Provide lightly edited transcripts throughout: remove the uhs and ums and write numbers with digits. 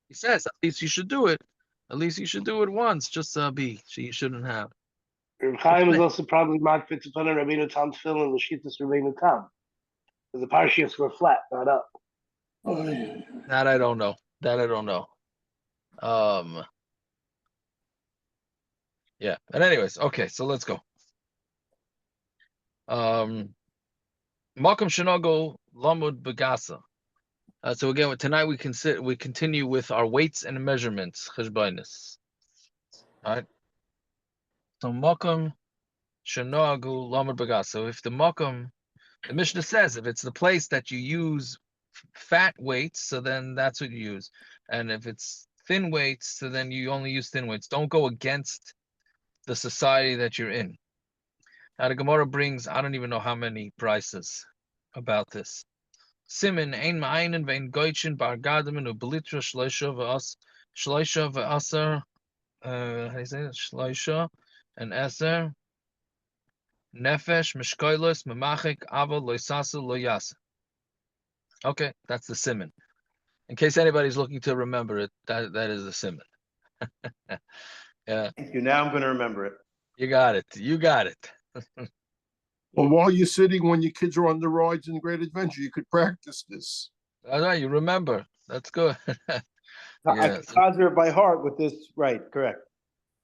He says at least you should do it. At least you should do it once, just be. So you shouldn't have. Reb Chaim is also probably makbid to put on Rabbeinu Tam's film and Lashitas Rabbeinu Tam. Because the parshas were flat, not up. That I don't know. That I don't know. Yeah. But anyways, okay. So let's go. Malcolm Shinogo Lamud Bagasa. So again, tonight we continue with our weights and measurements, cheshbainis. All right. So Malcolm Shinogu Lamud Bagasa. So if the Malcolm, the Mishnah says, if it's the place that you use fat weights, so then that's what you use. And if it's thin weights, so then you only use thin weights. Don't go against the society that you're in. Now the Gemara brings, I don't even know how many prices about this. Simin ein ma'ainen vein goitchen bar gadamin u belitra shloisha ve'asar, how do you say it? Shloisha and eser nefesh mishkoilos memachik ava loisasa loyasa. Okay, that's the simin. In case anybody's looking to remember it, that is the simin. Yeah. Thank you. Now I'm going to remember it. You got it. You got it. Well, while you're sitting, when your kids are on the rides in Great Adventure, you could practice this. All right, you remember. That's good. I Yeah. can conjure it by heart with this. Right, correct.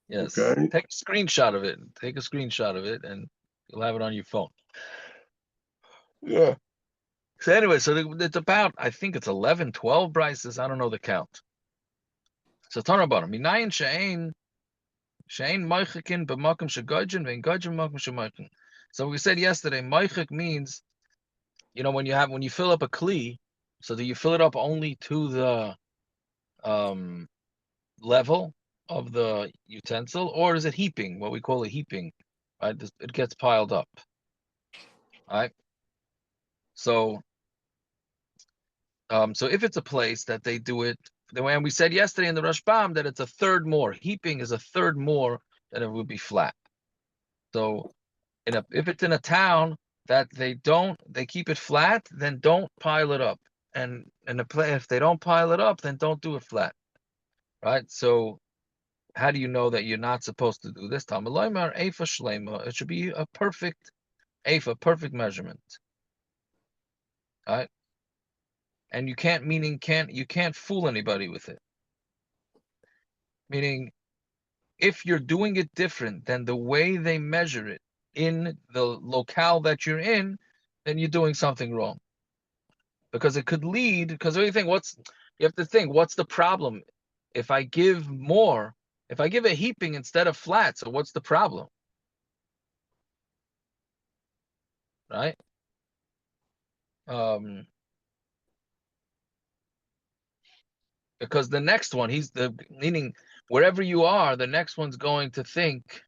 Yes. Okay. Take a screenshot of it. Take a screenshot of it, and you'll have it on your phone. Yeah. So anyway, so it's about, I think it's 11, 12 prices. I don't know the count. So talking about them. Minayin she'ein moichikin b'makom shegoijin ve'in goijin b'makom shemoichin. So we said yesterday, moichik means, when you fill up a kli, so do you fill it up only to the level of the utensil, or is it heaping? What we call a heaping, right? It gets piled up. All right. So if it's a place that they do it the way, and we said yesterday in the Rashbam that it's a third more. Heaping is a third more than it would be flat. So if it's in a town that they keep it flat, then don't pile it up. And if they don't pile it up, then don't do it flat. Right? So how do you know that you're not supposed to do this? It should be a perfect perfect measurement. All right? And you can't fool anybody with it. Meaning, if you're doing it different than the way they measure it in the locale that you're in, then you're doing something wrong. Because it could lead, because you have to think, what's the problem? If I give a heaping instead of flat, so what's the problem? Right? Because the next one, meaning wherever you are, the next one's going to think,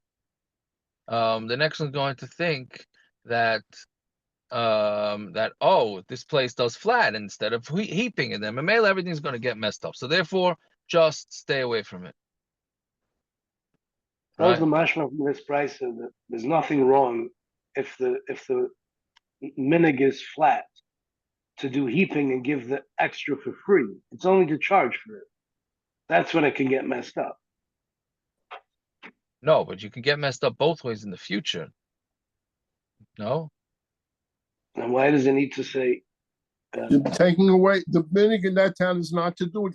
that this place does flat instead of heaping, and then mamela everything's going to get messed up. So therefore, just stay away from it. That was the mashma from this price. That there's nothing wrong if the minig is flat to do heaping and give the extra for free. It's only to charge for it. That's when it can get messed up. No, but you can get messed up both ways in the future. No? And why does it need to say? You're taking away, the minig in that town is not to do it.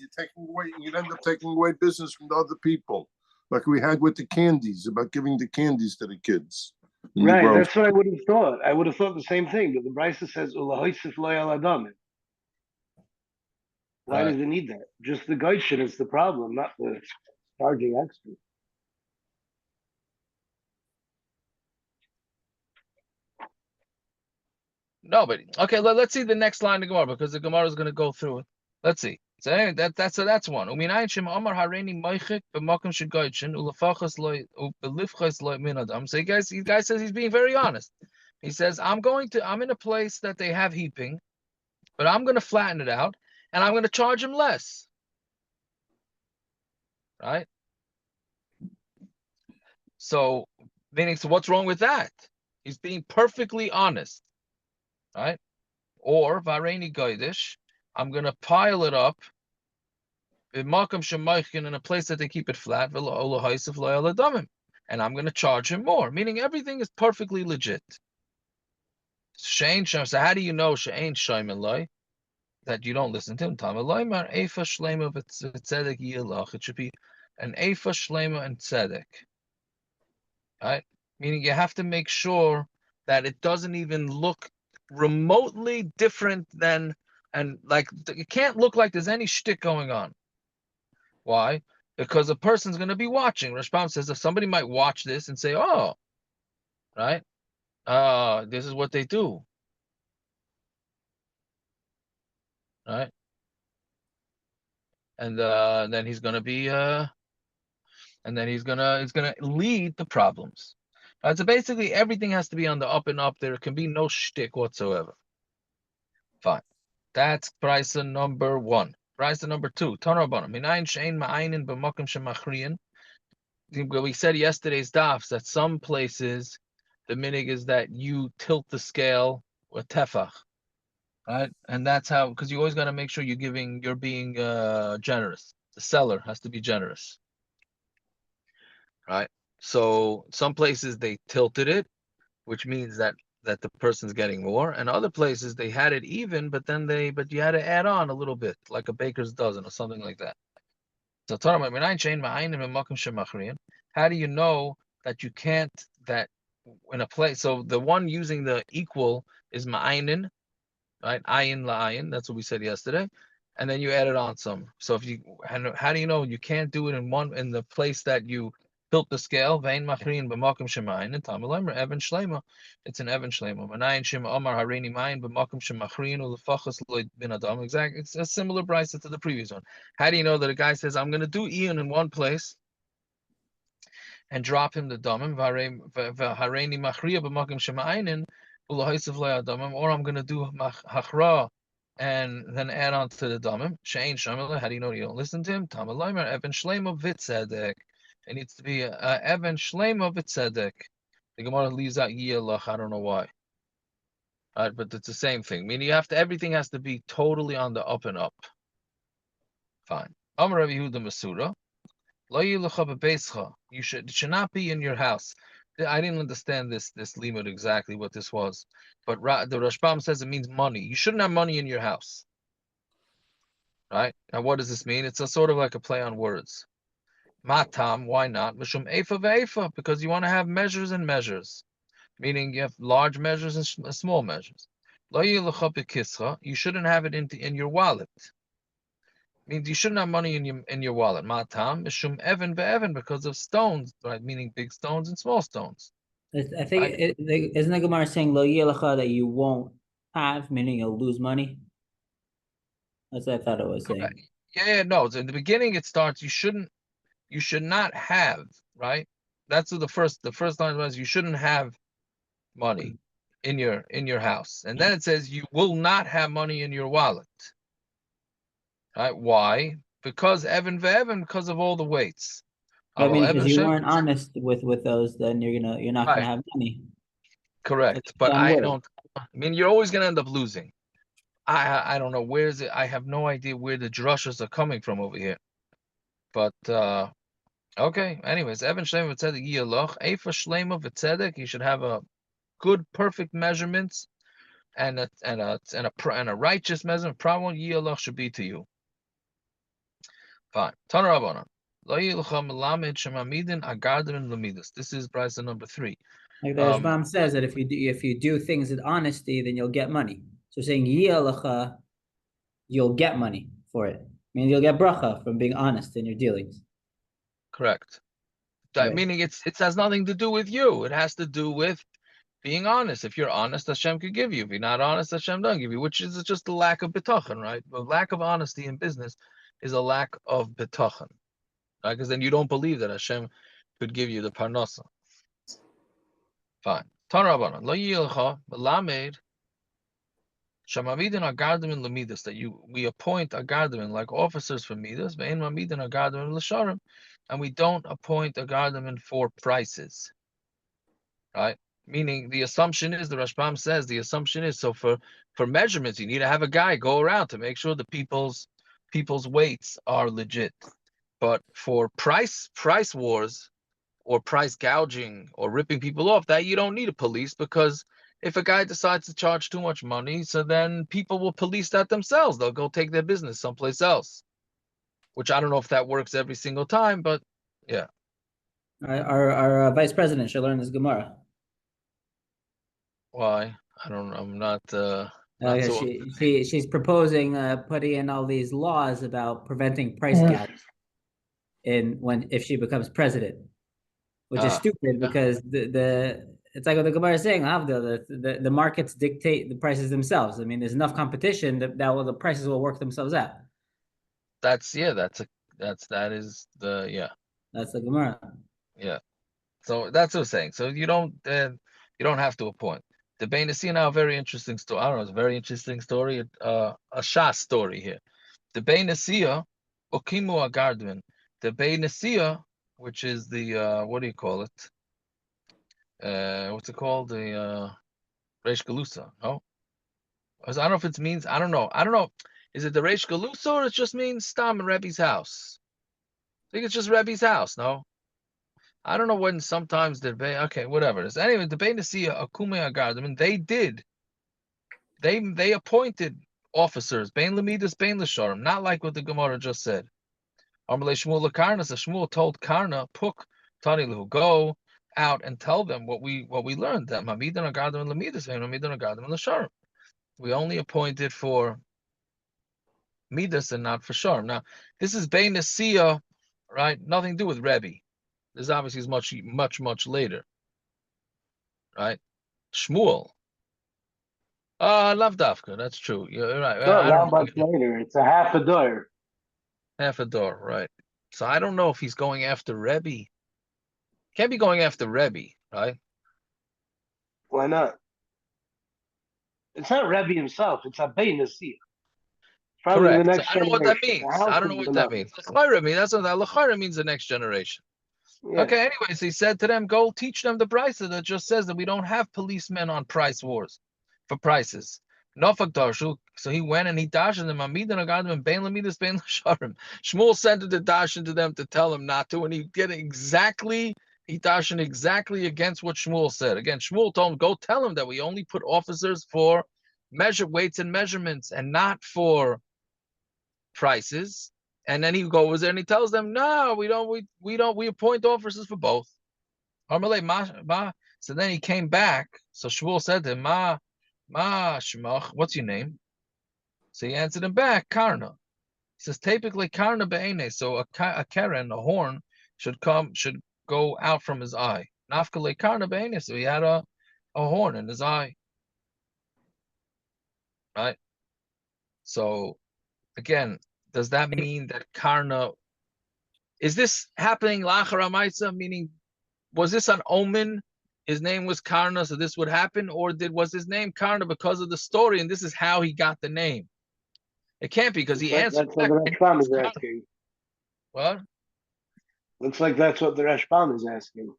You'd end up taking away business from the other people. Like we had with the candies, about giving the candies to the kids. Right, that's what I would have thought. I would have thought the same thing, but the Brisa says, "Ulahoisif lo yal adamin." Why does it need that? Just the goishin is the problem, not the charging extra. No, but okay. Let's see the next line of Gemara, because the Gemara is going to go through it. Let's see. So anyway, that's one. So you guys says he's being very honest. He says, I'm in a place that they have heaping, but I'm going to flatten it out, and I'm going to charge him less. Right? So, meaning, so what's wrong with that? He's being perfectly honest. Right? Or Vareni Goidish, I'm going to pile it up b'makom shemaychin, in a place that they keep it flat, v'lo ha'isif lo yaladamim, and I'm going to charge him more. Meaning everything is perfectly legit. She'ain shem. So how do you know she'ain shaymin loy? That you don't listen to him. Tamaloymar efa shlema v'tzedek yilach. It should be an efa shlema and tzedek. Right? Meaning you have to make sure that it doesn't even look remotely different than, and like it can't look like there's any shtick going on. Why? Because a person's going to be watching. Rashbam says if somebody might watch this and say, "Oh, right, this is what they do," right? And then he's going to be, and then he's gonna lead to problems. Right? So basically, everything has to be on the up and up. There can be no shtick whatsoever. Fine. That's price number one. Price number two. We said yesterday's dafs that some places the minig is that you tilt the scale with tefach, right? And that's how, because you always got to make sure you're being generous. The seller has to be generous, right? So some places they tilted it, which means that the person's getting more, and other places they had it even, but you had to add on a little bit, like a baker's dozen or something like that. So how do you know that you can't, that in a place, so the one using the equal is ma'aynin, right? Ayin la'ayin, that's what we said yesterday. And then you added on some. So if you, how do you know you can't do it in the place that you tilt the scale? Vein machrin b'makom shemayin and tamilemer even shlema. It's an even shlema. Manayin shema omar hareini mayin b'makom shemachrin ulefachas loy bin adam. Exactly, it's a similar price to the previous one. How do you know that a guy says I'm going to do Ian in one place and drop him the damim hareini machria b'makom shemayin or I'm going to do hachra and then add on to the damim. Shein shamila. How do you know you don't listen to him? Tamalaymer even shlema v'tzedek. It needs to be a even shlema v'tzedek. The Gemara leaves out yilach. I don't know why. But it's the same thing. Meaning everything has to be totally on the up and up. Fine. Amar Rabbi Yehuda Masura. Lo yilacha bebeischa. It should not be in your house. I didn't understand this limud exactly what this was, but the Rashbam says it means money. You shouldn't have money in your house, right? Now, what does this mean? It's a sort of like a play on words. Matam, why not? Mishum efa ve'efa, because you want to have measures and measures, meaning you have large measures and small measures. Lo yilacha bekischa. You shouldn't have it in your wallet. Means you shouldn't have money in your wallet. Matam mishum even ve'even, because of stones, right? Meaning big stones and small stones. I think isn't the Gemara saying lo yelacha that you won't have, meaning you'll lose money? That's what I thought it was saying. Correct. Yeah, no. So in the beginning, it starts. You should not have, right? That's what the first line was. You shouldn't have money in your house, and then it says you will not have money in your wallet. Right? Why? Because Evan ve'evan, because of all the weights. I mean, Evan because you Shem- weren't honest with those, then you're not Right. gonna have money. Correct, It's but on I word. don't. I mean, you're always gonna end up losing. I don't know where is it. I have no idea where the drushas are coming from over here. But okay. Anyways, Evan Shlema v'tzedek yiyaloch efa shlema v'tzedek. You should have a good, perfect measurements and a righteous measurement. Problem yiyaloch should be to you. Fine. Tana Rabbanan. Lo yilcha melamed shemamidin agardim lemidus. This is price number 3. Like the Rashbam says that if you do things with honesty, then you'll get money. So saying yelacha, you'll get money for it. I mean, you'll get bracha from being honest in your dealings. Correct. Right. Meaning it has nothing to do with you. It has to do with being honest. If you're honest, Hashem could give you. If you're not honest, Hashem don't give you, which is just a lack of bitachon, right? The lack of honesty in business is a lack of bitachon, right? Because then you don't believe that Hashem could give you the parnasa. Fine. Tan Rabbanan, lo yilcha melamed shamamidin agardim in lemidus, that we appoint agardim like officers for midas, ve'en mamidin agardim in l'sharim, and we don't appoint agardim for prices, right? Meaning the assumption is, the Rashbam says, the assumption is, so for measurements, you need to have a guy go around to make sure the people's people's weights are legit. But for price wars or price gouging or ripping people off, that you don't need a police, because if a guy decides to charge too much money, so then people will police that themselves. They'll go take their business someplace else, which I don't know if that works every single time, but yeah. Our vice president should learn this Gemara. Why? I don't know. I'm not not so She's proposing putting in all these laws about preventing price gouging if she becomes president, which is stupid because the it's like what the Gemara is saying, the markets dictate the prices themselves. I mean, there's enough competition that the prices will work themselves out. That is the That's the Gemara. yeah. So that's what I'm saying. So you don't have to appoint. The Beit Nasiya now, a very interesting story. I don't know, it's a very interesting story. A Shas story here. The Beit Nasiya, Okimu Agardman. The Beit Nasiya, which is the what do you call it? What's it called? The Reish Galusa, no? I don't know if it means, I don't know. Is it the Reish Galusa or it just means Stam Rebbe's house? I think it's just Rebbe's house, no? I don't know when sometimes the okay, whatever it is. Anyway, the Beit Nasiya, Akume Agard, I mean, they appointed officers, Bein Lemidas, Bein L'Sharim, not like what the Gemara just said. Amalei Shmuel Karna, so Shmuel told Karna, Puk Tanilu, go out and tell them what we learned, that Mamidan Agardim and Lemidas, Mamidan Agardim and L'Sharim. We only appointed for Midas and not for Sharm. Now, this is Beit Nasiya, right? Nothing to do with Rebbe. This obviously is much later, right? Shmuel. Lavdafka, that's true. You're right. No, I not don't know. much later. It's a half a door. Half a door, right? So I don't know if he's going after Rebbe. Can't be going after Rebbe, right? Why not? It's not Rebbe himself. It's a Beit Nasiya. Probably Correct. the next I don't know what that generation. means. I don't know what that means. L'chayra means, that's what that L'chayra means, the next generation. Yeah. Okay, anyways, he said to them, go teach them the brisa that just says that we don't have policemen on price wars for prices. Nofak Darshu. So he went and he dashed them. Shmuel sent the dashin to them to tell him not to, and he did exactly, he dashed exactly against what Shmuel said. Again, Shmuel told him, go tell him that we only put officers for measure weights and measurements and not for prices. And then he goes there and he tells them, no, we appoint officers for both. So then he came back. So Shmuel said to him, Ma Shemach, what's your name? So he answered him back, Karna. He says, typically Karna be'ene. So a keren, a horn, should go out from his eye. Nafkale Karna be'ene. So he had a horn in his eye. Right? So again, does that mean that Karna, is this happening lachar ha'maisa, meaning was this an omen? His name was Karna, so this would happen, or was his name Karna because of the story, and this is how he got the name? It can't be, because he answered. That's what the Rashbam is asking. What? Looks like that's what the Rashbam is asking.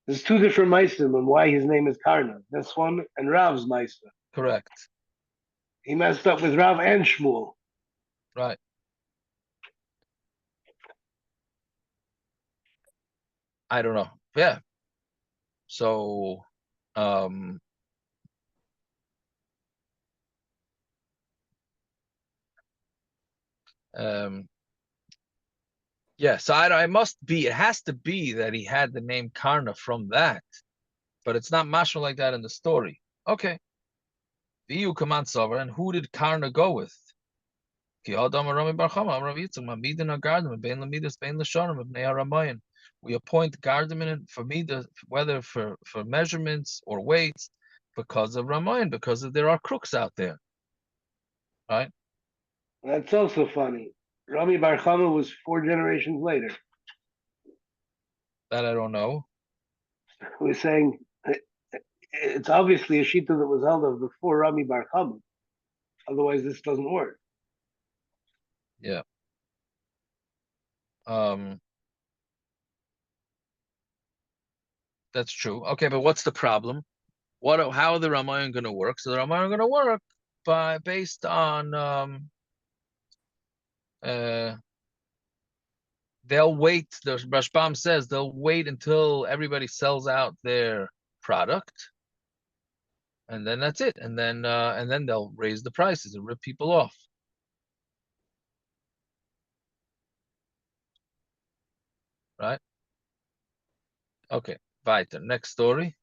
There's two different Meisim and why his name is Karna. This one and Rav's Meisa. Correct. He messed up with Rav and Shmuel. Right. I don't know. Yeah. So, yeah, so it has to be that he had the name Karna from that, but it's not mashma like that in the story. Okay. Viyu Kaman Sover, and who did Karna go with? We appoint guardsmen for Midas, whether for measurements or weights, because of Ramayan, because there are crooks out there. Right? That's also funny. Rami Bar Chama was 4 generations later. That I don't know. We're saying it's obviously a shita that was held of before Rami Bar Chama. Otherwise, this doesn't work. Yeah. That's true. Okay, but what's the problem? How are the Ramayan going to work? So the Ramayan are going to work based on they'll wait. The Rashbam says they'll wait until everybody sells out their product, and then that's it. And then they'll raise the prices and rip people off. Right? Okay. Weiter. Next story.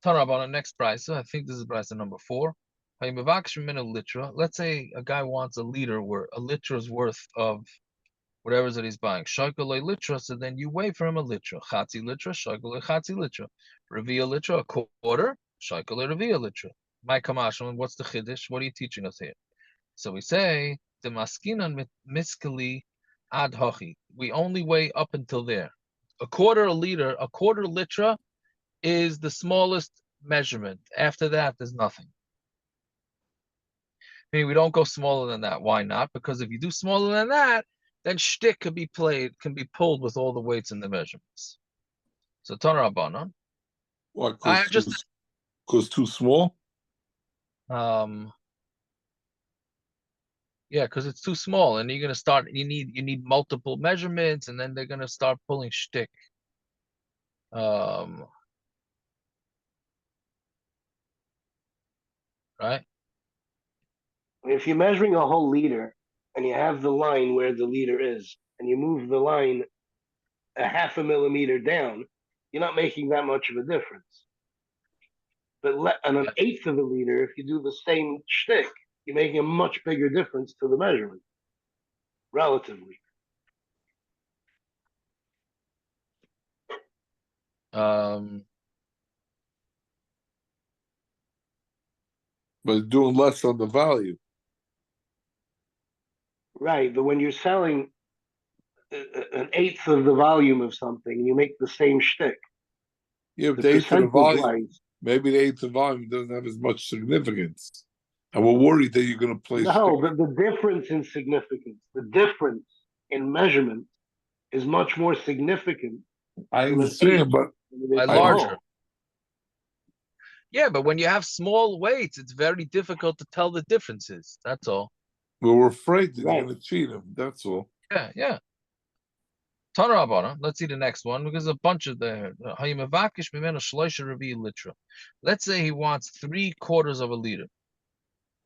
Turn up on the next price. I think this is price number 4. Let's say a guy wants a litra's worth of whatever that he's buying. Shakalei litra, so then you weigh for him a litra. Chatzi litra, shakalei chatzi litra. Revia litra, a quarter. Shakalei revia litra. My kamashon, what's the chiddush? What are you teaching us here? So we say the maskinan miskali ad hochi. We only weigh up until there. A quarter litra is the smallest measurement. After that, there's nothing. Meaning we don't go smaller than that. Why not? Because if you do smaller than that, then shtick can be pulled with all the weights and the measurements. So Tana Rabbanon. What? I just Cause too small? Yeah, because it's too small, and you're gonna start. You need multiple measurements, and then they're gonna start pulling shtick. Right? If you're measuring a whole liter and you have the line where the liter is, and you move the line a half a millimeter down, you're not making that much of a difference. But on an eighth of a liter, if you do the same shtick, you're making a much bigger difference to the measurement, relatively. But doing less on the value. Right, but when you're selling an eighth of the volume of something, and you make the same shtick, Yeah, but the the eighth of the volume, percentage-wise, maybe the eighth of volume doesn't have as much significance. And we're worried that you're going to place. no, but the difference in significance, the difference in measurement is much more significant. I understand, but by I larger. know. Yeah, but when you have small weights, it's very difficult to tell the differences. That's all. we're afraid that Right. you're going to cheat him. That's all. Yeah. Tana Rabbanon. Let's see the next one because a bunch of the litra. Let's say he wants 3/4 of a liter.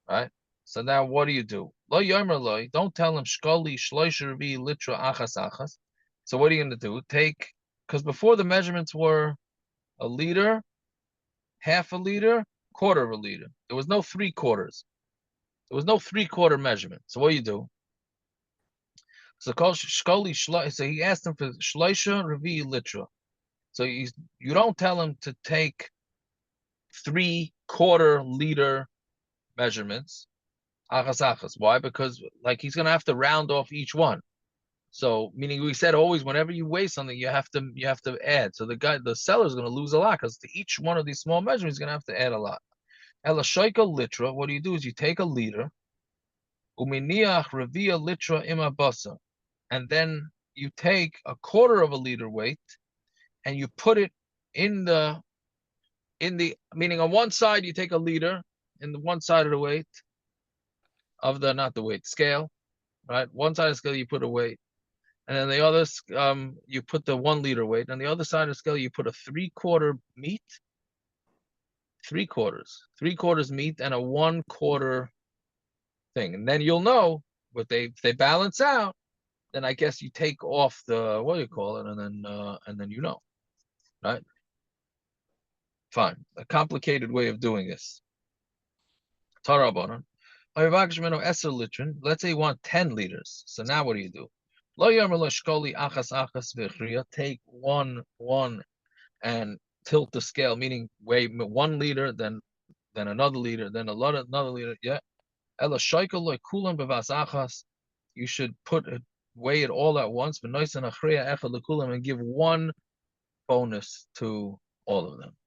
Right? So now what do? Lo yomer loy, don't tell him shkoli shloisha revi litra achas achas. So what are you gonna do? Because before the measurements were a liter, half a liter, quarter of a liter. There was no 3/4. There was no 3/4 measurement. So what do? So shkoli shloisha. So he asked him for shloisha revi litra. So you don't tell him to take 3/4 liter measurements. Achas. Why? Because like he's gonna have to round off each one. So meaning we said always whenever you weigh something, you have to add. So the seller's gonna lose a lot because to each one of these small measurements, he's gonna have to add a lot. Elashoika litra, what do? Is you take a liter, uminiach revia litra ima basa, and then you take a quarter of a liter weight and you put it in the meaning on one side you take a liter in the one side of the weight of the not the weight scale, right? One side of the scale you put a weight, and then the other you put the 1 liter weight. On the other side of the scale you put a 3/4 meat, 3/4 meat, and a 1/4 thing, and then you'll know what if they balance out. Then I guess you take off the what do you call it, and then you know, right? Fine, a complicated way of doing this. Tarabonon. Let's say you want 10 liters. So now what do? Take one and tilt the scale, meaning weigh 1 liter, then another liter, then another liter. Yeah. You should weigh it all at once, and give one bonus to all of them.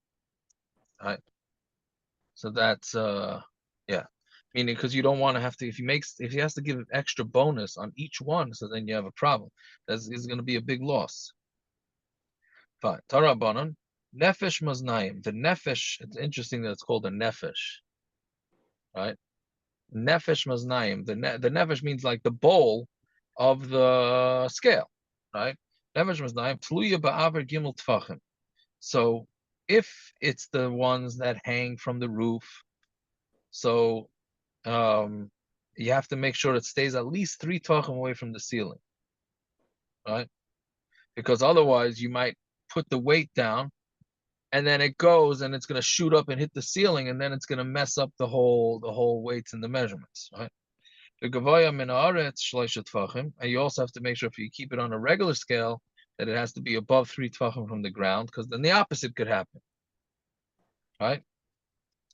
All right. So that's yeah. Meaning because you don't want to have to if he has to give an extra bonus on each one, so then you have a problem. That's is going to be a big loss. Fine. Tarabanan. Nefesh maznayim. The nefesh, it's interesting that it's called a nefesh. Right? Nefesh maznayim. The nefesh means like the bowl of the scale, right? So if it's the ones that hang from the roof, so you have to make sure it stays at least 3 tvachim away from the ceiling, right? Because otherwise you might put the weight down and then it goes and it's going to shoot up and hit the ceiling, and then it's going to mess up the whole weights and the measurements, right? And you also have to make sure if you keep it on a regular scale that it has to be above 3 tvachim from the ground, because then the opposite could happen, right?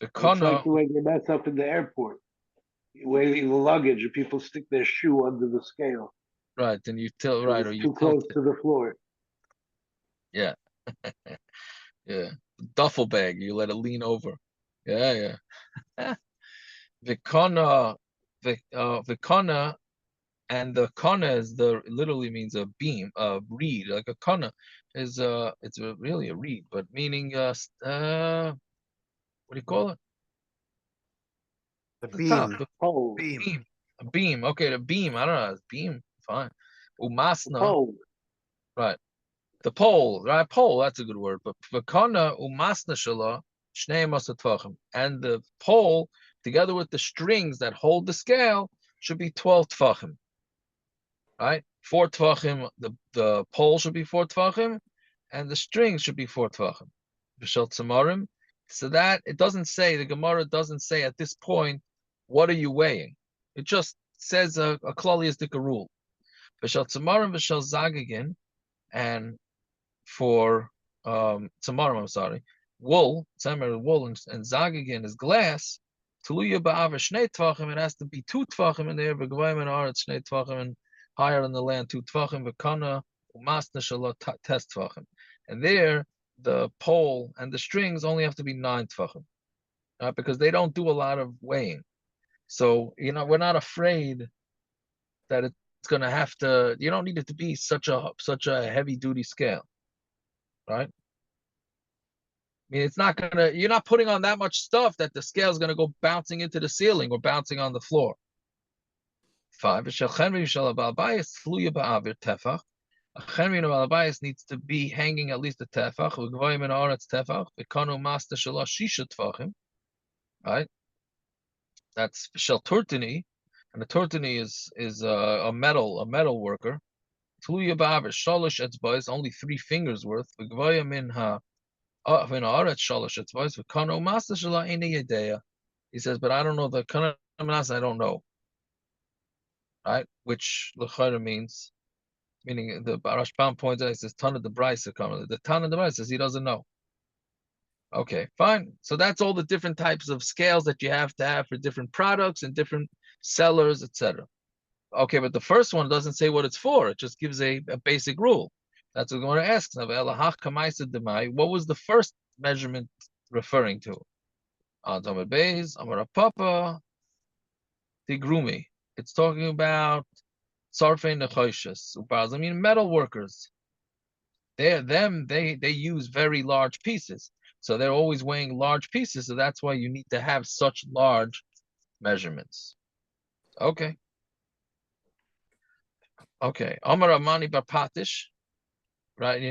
It's like the way they mess up in the airport. Waiting the luggage, and people stick their shoe under the scale. Right, and you tilt right, or It's you too tilt close it. to the floor. Yeah. Yeah. Duffel bag, you let it lean over. Yeah, yeah. Vikona, Vikona, and the kona is literally means a beam, a reed. Like a kona is really a reed, but meaning what do you call it? The The top, beam. the Pole. beam. A beam. Okay, the beam. I don't know. It's beam. Fine. Umasna. Pole. Right. The pole, right? Pole, that's a good word. But v'kana umasna shala shnei masatfachim, and the pole together with the strings that hold the scale should be 12 tfachim, right? 4 tfachim. The pole should be 4 tfachim, and the strings should be 4 tfachim. V'shel tzamarim. So that it doesn't say, the Gemara doesn't say at this point, what are you weighing? It just says a klaliistic rule. V'shel tzamarim v'shel zagigin, and for tomorrow, I'm sorry, wool, wool, and zagigin is glass. Tuluya ba'ava shnei tvachim, it has to be 2 tvachim in there. V'gvayim and aretz shnei tvachim, and higher in the land 2 tvachim. V'kana umasna shalot tes tvachim, and there the pole and the strings only have to be 9 tvachim, because they don't do a lot of weighing. So we're not afraid that it's going to have to. You don't need it to be such a heavy duty scale. Right? I mean, it's not you're not putting on that much stuff that the scale is going to go bouncing into the ceiling or bouncing on the floor. 5. A chenvi in a needs to be hanging at least a tefach. Right? That's shel turtini, and the turtini is a metal worker. Only 3 fingers worth. He says, but I don't know the kana manas. I don't know, right? Which l'chayra means, meaning the Rashbam points out, he says Tana the Brisa kana. The Tana the Brisa says he doesn't know. Okay, fine. So that's all the different types of scales that you have to have for different products and different sellers, etc. Okay, but the first one doesn't say what it's for. It just gives a basic rule. That's what we're going to ask. What was the first measurement referring to? Tigrumi. It's talking about sarfei nechoshes. I mean, metal workers. They use very large pieces, so they're always weighing large pieces. So that's why you need to have such large measurements. Okay. Okay. Amar Amani bar Patish. Right,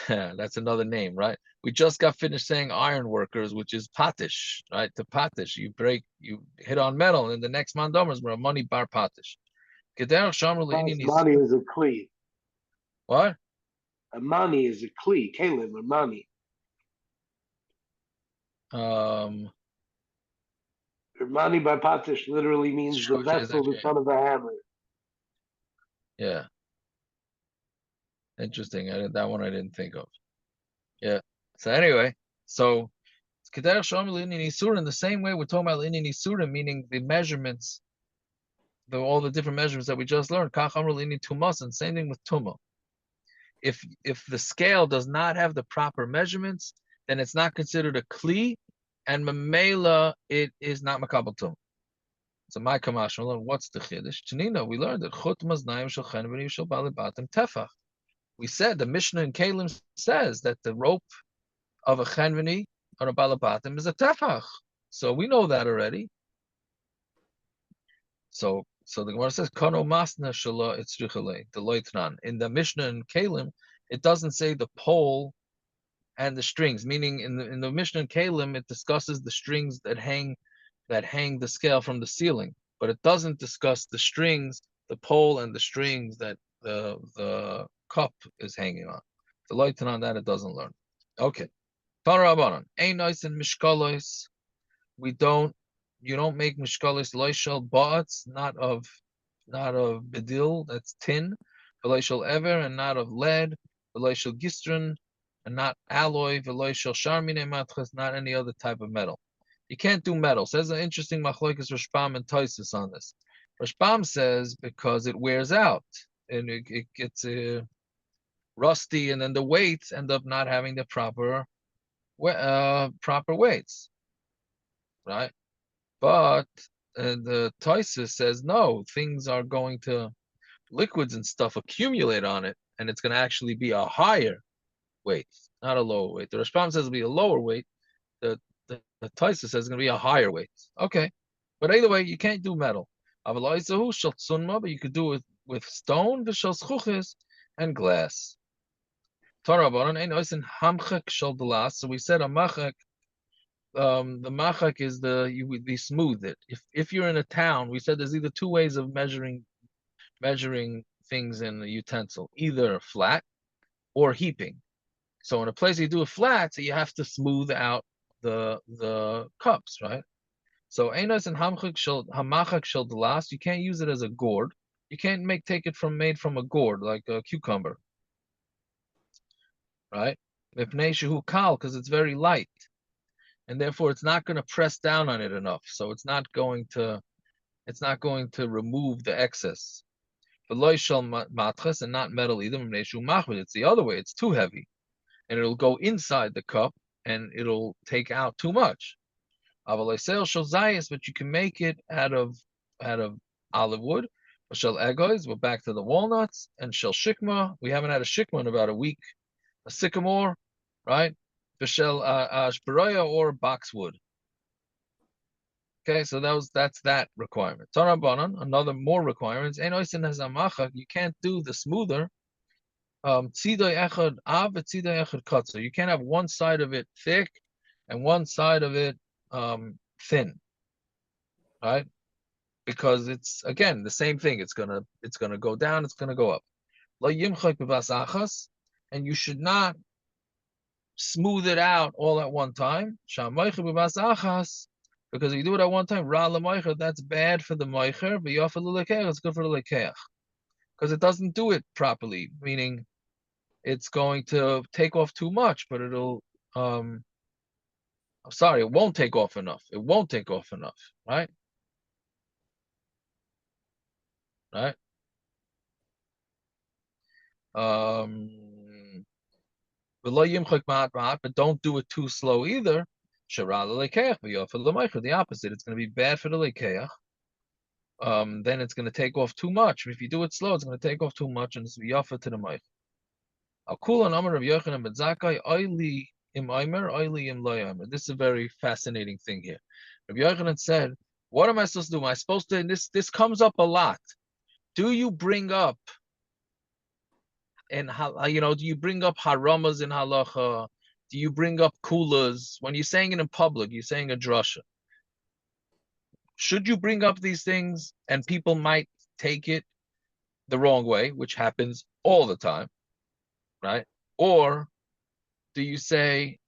that's another name, right? We just got finished saying iron workers, which is patish, right? To patish, you hit on metal, and the next mandomers were money bar patish. Money is a kli. What? A money is a kli. Caleb, a money. Money by patish literally means the vessel, the son of a hammer. Yeah. Interesting. That one I didn't think of. Yeah. So anyway, so in the same way we're talking about Linin Isurim, meaning the measurements, all the different measurements that we just learned. And same thing with Tuma. If the scale does not have the proper measurements, then it's not considered a Kli, and Mamela, it is not Makabal Tum. So my Kamash, what's the Chiddush? Tanina, we learned that Chut Maznayim Shel Chen V'Nim Shel Balibatim Tefach. We said the Mishnah in Kalim says that the rope of a chenveni or a balabatim is a tefach. So we know that already. So So the Gemara says, "Kano masna shala itzrichale the loitran." In the Mishnah and Kalim, it doesn't say the pole and the strings. Meaning, in the Mishnah and Kalim, it discusses the strings that hang the scale from the ceiling, but it doesn't discuss the strings, the pole and the strings that the cup is hanging on. The loitran on that it doesn't learn. Okay. Tarabanan. Einos and mishkalos. You don't make mishkalos loishal ba'ats, not of bedil, that's tin, loishal ever, and not of lead, loishal gistron, and not alloy, loishal sharmine matchas, not any other type of metal. You can't do metal. Says an interesting machlokes Rashbam and Tosis on this. Rashbam says because it wears out and it gets rusty, and then the weights end up not having the proper weights, right? But the Tosis says no, things are going to, liquids and stuff accumulate on it, and it's going to actually be a higher weight, not a lower weight. The Rashbam says it'll be a lower weight. The Tosis says it's going to be a higher weight. Okay, but either way, you can't do metal. But you could do it with stone, and glass. So we said a machak. The machak is we smooth it. If you're in a town, we said there's either two ways of measuring things in a utensil, either flat or heaping. So in a place you do it flat, so you have to smooth out the cups, right? So einos and hamachak shel delas, you can't use it as a gourd. You can't take it made from a gourd like a cucumber, right? Mipnei shehu kal, because it's very light, and therefore it's not going to press down on it enough. So it's not going to remove the excess. V'lo shel matches, and not metal either. Mipnei shehu machmir, it's the other way. It's too heavy, and it'll go inside the cup, and it'll take out too much. But you can make it out of olive wood. Shel egois, we're back to the walnuts, and shel shikma. We haven't had a shikma in about a week. A sycamore, right? Shel ashperoya or boxwood. Okay, so that's that requirement. Tarabanan, another more requirements. You can't do the smoother. You can't have one side of it thick and one side of it thin, right? Because it's again the same thing. It's gonna go down. It's gonna go up. And you should not smooth it out all at one time. Because if you do it at one time, that's bad for the moicher. It's good for the lekeach, because it doesn't do it properly. Meaning, it's going to take off too much, but it'll. I'm sorry, it won't take off enough. It won't take off enough, right? Right. But don't do it too slow either. The opposite. It's going to be bad for the lekeach. Then it's going to take off too much. If you do it slow, it's going to take off too much, and it's yafa to the meich. This is a very fascinating thing here. Rabbi Yochanan said, "What am I supposed to do? Am I supposed to?" And this comes up a lot. Do you bring up? And do you bring up haramas in halacha? Do you bring up kulas when you're saying it in public? You're saying a drasha. Should you bring up these things, and people might take it the wrong way, which happens all the time, right? Or do you say,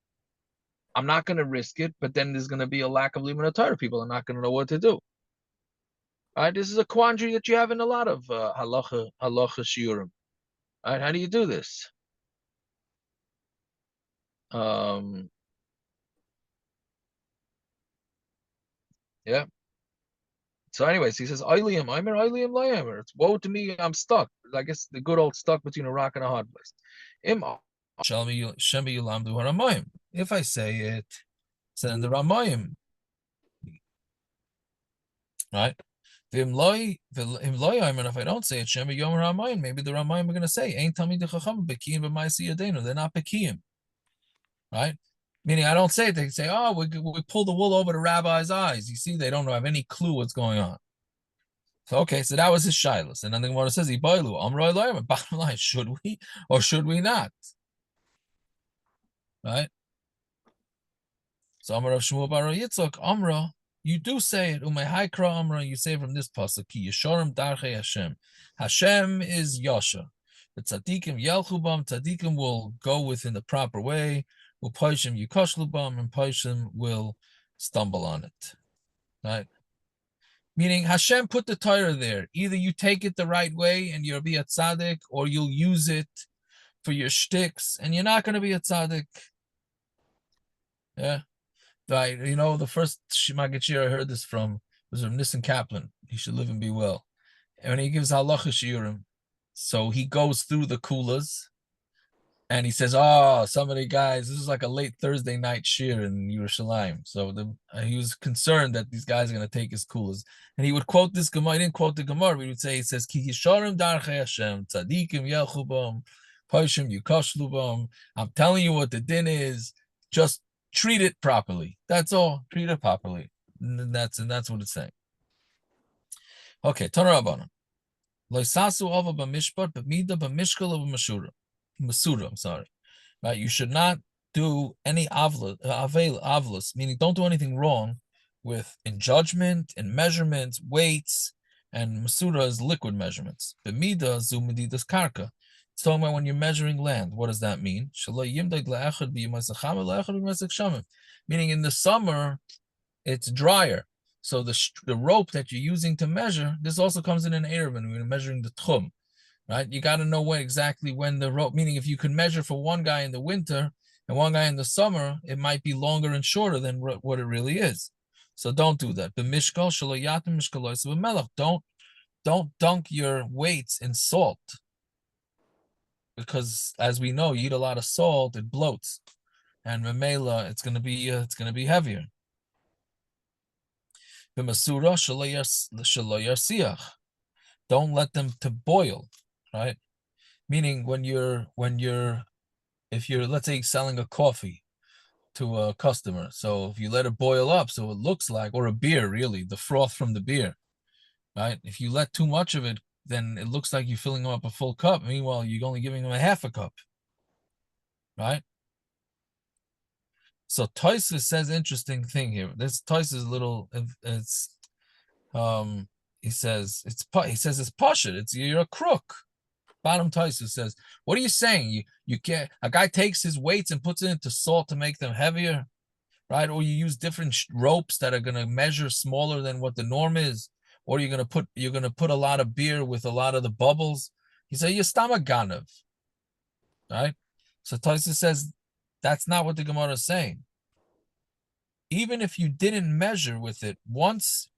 I'm not going to risk it, but then there's going to be a lack of limud Torah. People are not going to know what to do. Right? This is a quandary that you have in a lot of halacha shiurim. Right? How do you do this? Yeah. So anyways, he says, Oiliyam Aimer, Oiliyam Layamer. It's woe to me, I'm stuck. I guess the good old stuck between a rock and a hard place. If I say it, send the Ramayim. Right? If I don't say it, Shema Yom Ramayim, maybe the Ramayim are going to say, Ain't Tamid Chacham Bekiyim b'Maisi Yadenu. They're not Bekiyim. Right? Meaning, I don't say it. They say, we pull the wool over the rabbi's eyes. You see, they don't have any clue what's going on. So okay, so that was his shilas. And then the Gemara says, bottom line, should we or should we not? Right? So Amar Rav Shmuel bar Yitzchak, Amra, you do say it. Umay Haikra Amra, you say from this pasuk, Ki Yesharim Darchei Hashem. Hashem is Yasha. The tzaddikim Yelchubam, tzaddikim will go within the proper way. Upaishim Yukashlubam, and Paishim will stumble on it. Right? Meaning Hashem put the Torah there. Either you take it the right way and you'll be a tzaddik, or you'll use it for your shticks and you're not going to be a tzaddik. Yeah. Right. You know, the first Shemagachir I heard this from was from Nissen Kaplan. He should live and be well. And he gives halacha shiurim. So he goes through the kulas and he says, oh, some of the guys, this is like a late Thursday night shir in Yerushalayim. So he was concerned that these guys are going to take his kulas. And he would quote this Gemara. He didn't quote the Gemara, but he would say, he says, Ki Yisharim Darchei Hashem, Tzadikim Yelchubam, Paishim Yukashlubam. I'm telling you what the din is. Just treat it properly. That's all. Treat it properly. And that's what it's saying. Okay, Tana Rabbanan. Loisasu ava b'mishpat b'mida b'mishkal of Masura, I'm sorry. Right? You should not do any avlas, meaning don't do anything wrong in judgment, in measurements, weights, and Masura is liquid measurements. B'mida zu medidas karka. It's talking about when you're measuring land. What does that mean? Meaning in the summer, it's drier. So the rope that you're using to measure, this also comes in an Erev when you're measuring the tchum, right? You got to know exactly when the rope, meaning if you can measure for one guy in the winter and one guy in the summer, it might be longer and shorter than what it really is. So don't do that. Don't dunk your weights in salt. Because as we know, you eat a lot of salt, it bloats. And memela, it's gonna be heavier. Don't let them to boil, right? Meaning if you're let's say selling a coffee to a customer, so if you let it boil up, so it looks like, or a beer really, the froth from the beer, right? If you let too much of it, then it looks like you're filling them up a full cup. Meanwhile, you're only giving them a half a cup, right? So Tosfos says interesting thing here. This Tosfos is a little. He says it's pashut. It's you're a crook. Bottom Tosfos says, what are you saying? You can't. A guy takes his weights and puts it into salt to make them heavier, right? Or you use different ropes that are going to measure smaller than what the norm is. Or you're gonna put a lot of beer with a lot of the bubbles. He said, "You're stomach ganav." Right? So Tosfos says that's not what the Gemara is saying. Even if you didn't measure with it, once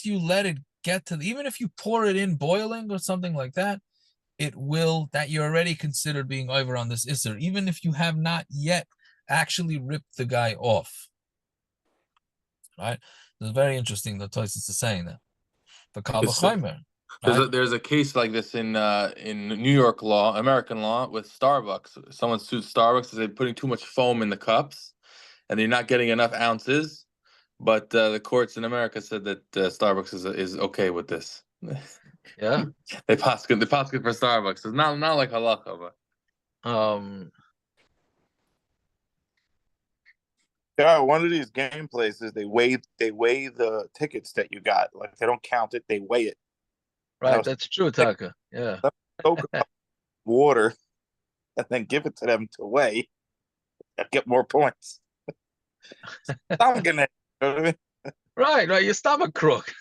you let it get to, even if you pour it in boiling or something like that, that you're already considered being over on this Isser, even if you have not yet actually ripped the guy off. Right? It's very interesting that Tosfos is saying that. There's a case like this in New York law, American law, with Starbucks. Someone sued Starbucks because they're putting too much foam in the cups, and they're not getting enough ounces. But the courts in America said that Starbucks is okay with this. Yeah, they poskin for Starbucks. It's not like halacha, but yeah, one of these game places, they weigh the tickets that you got. Like they don't count it, they weigh it. Right, that's true, Taka. Yeah. Soak up water and then give it to them to weigh and get more points. I'm gonna, you know what I mean? Right, your stomach crook.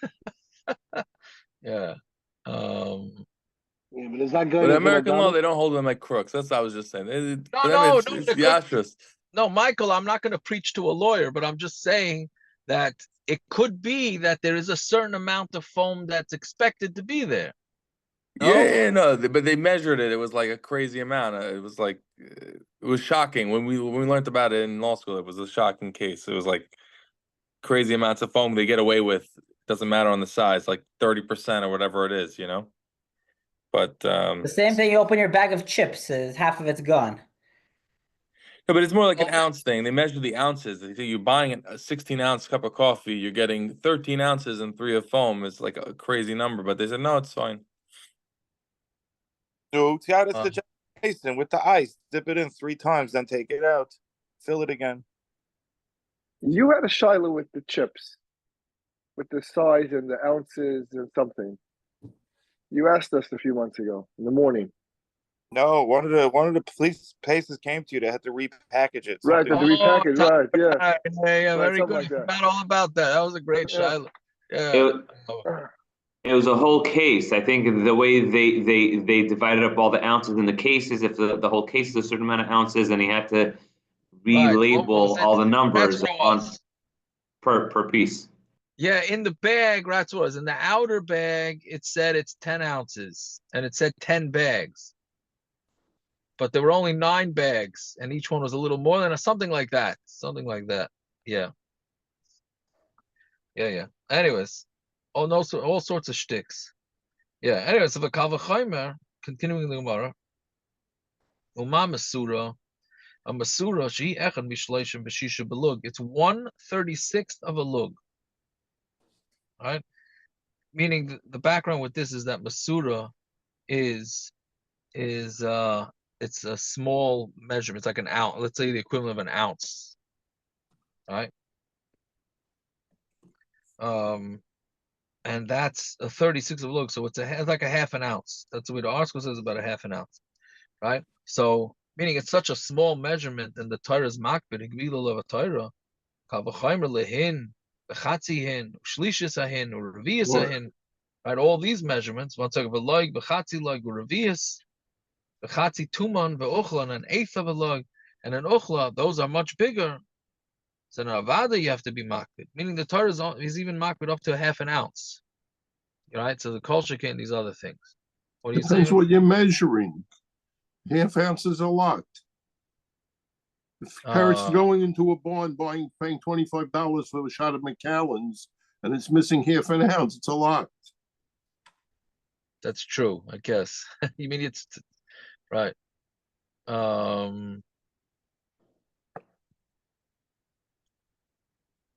Yeah. Yeah, but it's not good. But American law, they don't hold them like crooks. That's what I was just saying. No, it's yashrus. No, Michael, I'm not going to preach to a lawyer, but I'm just saying that it could be that there is a certain amount of foam that's expected to be there. No? But they measured it. It was like a crazy amount. It was shocking when we learned about it in law school. It was a shocking case. It was like crazy amounts of foam they get away with. Doesn't matter on the size, like 30% or whatever it is, But the same thing. You open your bag of chips, half of it's gone. Yeah, but it's more like an Okay. ounce thing. They measure the ounces. They say you're buying a 16-ounce cup of coffee, you're getting 13 ounces and 3 of foam. It's like a crazy number, but they said no, it's fine. So tell us Uh, the Jack Mason with the ice. Dip it in 3 times, then take it out. Fill it again. You had a Shiloh with the chips, with the size and the ounces and something. You asked us a few months ago in the morning. No, one of the police places came to you. They had to repackage it. Right, Something the like repackage, right, yeah. yeah, Right, very something good. like that. Forgot all about that. That was a great Yeah. Shiloh. Yeah. It, it was a whole case. I think the way they divided up all the ounces in the cases, if the whole case is a certain amount of ounces, and he had to Right. What relabel was it? all the That's numbers what it on was. per piece. Yeah, in the bag, that's what it was. In the outer bag, it said it's 10 ounces and it said 10 bags. But there were only 9 bags, and each one was a little more than something like that. Something like that. Yeah. Yeah. Anyways, oh no, so all sorts of shticks. Yeah. Anyways, if a Kalvachomer, continuing the Gemara, Uma Masura, a Masura, she echad mishleishim b'shisha belug. It's 1/36 of a lug. Right? Meaning the background with this is that Masura is it's a small measurement. It's like an ounce. Let's say the equivalent of an ounce. All right. And that's a 36 of lug, so it's like a half an ounce. That's the way the article says, about a half an ounce, right? So meaning it's such a small measurement, and the Torah is makbid higvila of a Torah, kavachaymer lehin, bechatzihin, shlishis ahin, or revius ahin, right? All these measurements. One second, v'loig, bechatzi loig, or revius, bechatzi tuman, ve'ochla, and an eighth of a log, and an ochla. Those are much bigger. So in avada you have to be makbid, meaning the Torah is even makbid up to half an ounce. Right, so the culture can these other things. What do you say? Depends what you're measuring. Half ounce is a lot. If parents going into a barn paying $25 for a shot of Macallan's and it's missing half an ounce, it's a lot. That's true, I guess. You mean it's right.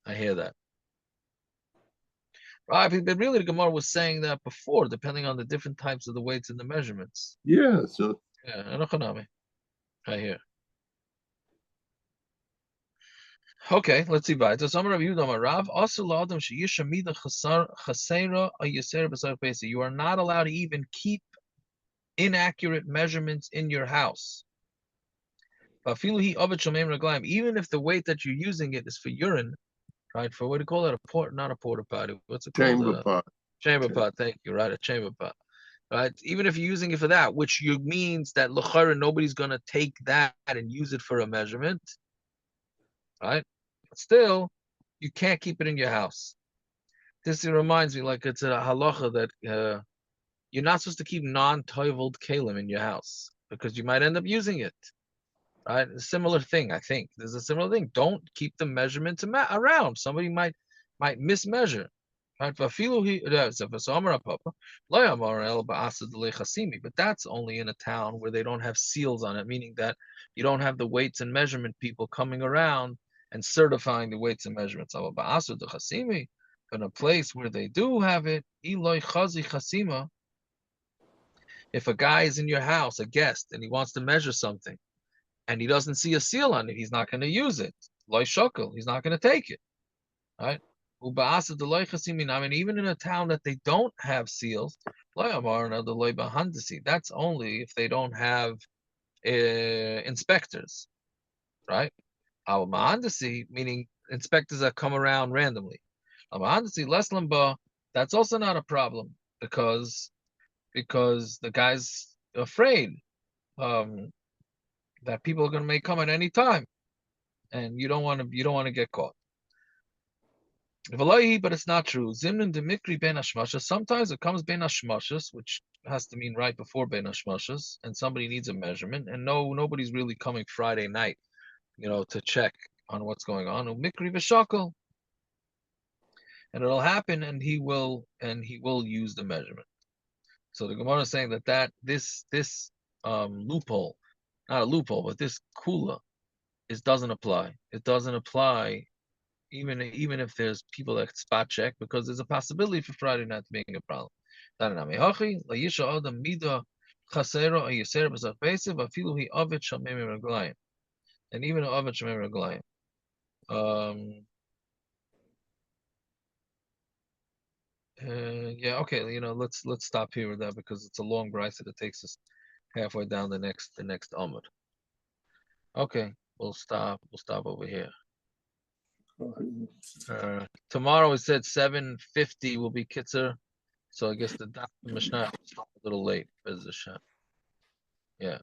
I hear that. Right, but really the Gemara was saying that before, depending on the different types of the weights and the measurements. Yeah, so Yeah, I hear. Okay, let's see. So some of you know Rav also adam sheyishamida chasera a yaser b'sar pesa. You are not allowed to even keep inaccurate measurements in your house. Even if the weight that you're using it is for urine, right? For what do you call it? Not a porta potty. What's it called? chamber pot. Chamber pot. Thank you. Right, a chamber pot. Right. Even if you're using it for that, which means that l'chara nobody's gonna take that and use it for a measurement, right? But still, you can't keep it in your house. This reminds me, like it's a halacha that you're not supposed to keep non-toivled kalim in your house because you might end up using it. Right, a similar thing. I think there's a similar thing. Don't keep the measurements around. Somebody might mismeasure. Right, but that's only in a town where they don't have seals on it, meaning that you don't have the weights and measurement people coming around and certifying the weights and measurements. In a place where they do have it, if a guy is in your house, a guest, and he wants to measure something, and he doesn't see a seal on it, he's not going to use it. Loy shokel, he's not going to take it. Right? I mean, even in a town that they don't have seals, that's only if they don't have inspectors. Right? Meaning inspectors that come around randomly. That's also not a problem because the guy's afraid that people are going to come at any time, and you don't want to get caught. But it's not true. Zimnin demikri ben hashmashas. Sometimes it comes ben hashmashas, which has to mean right before ben hashmashas, and somebody needs a measurement, and nobody's really coming Friday night, to check on what's going on. Mikri v'shakel, and it'll happen, and he will use the measurement. So the Gemara is saying that this loophole, not a loophole, but this kula it doesn't apply. It doesn't apply even if there's people that spot check, because there's a possibility for Friday not being a problem. And even an ovet shemei reglayim. Yeah, okay, let's stop here with that because it's a long brisa that takes us halfway down the next Amud. Okay, we'll stop over here. Tomorrow we said 7:50 will be Kitzer, so I guess the Mishnah will start a little late. Yeah.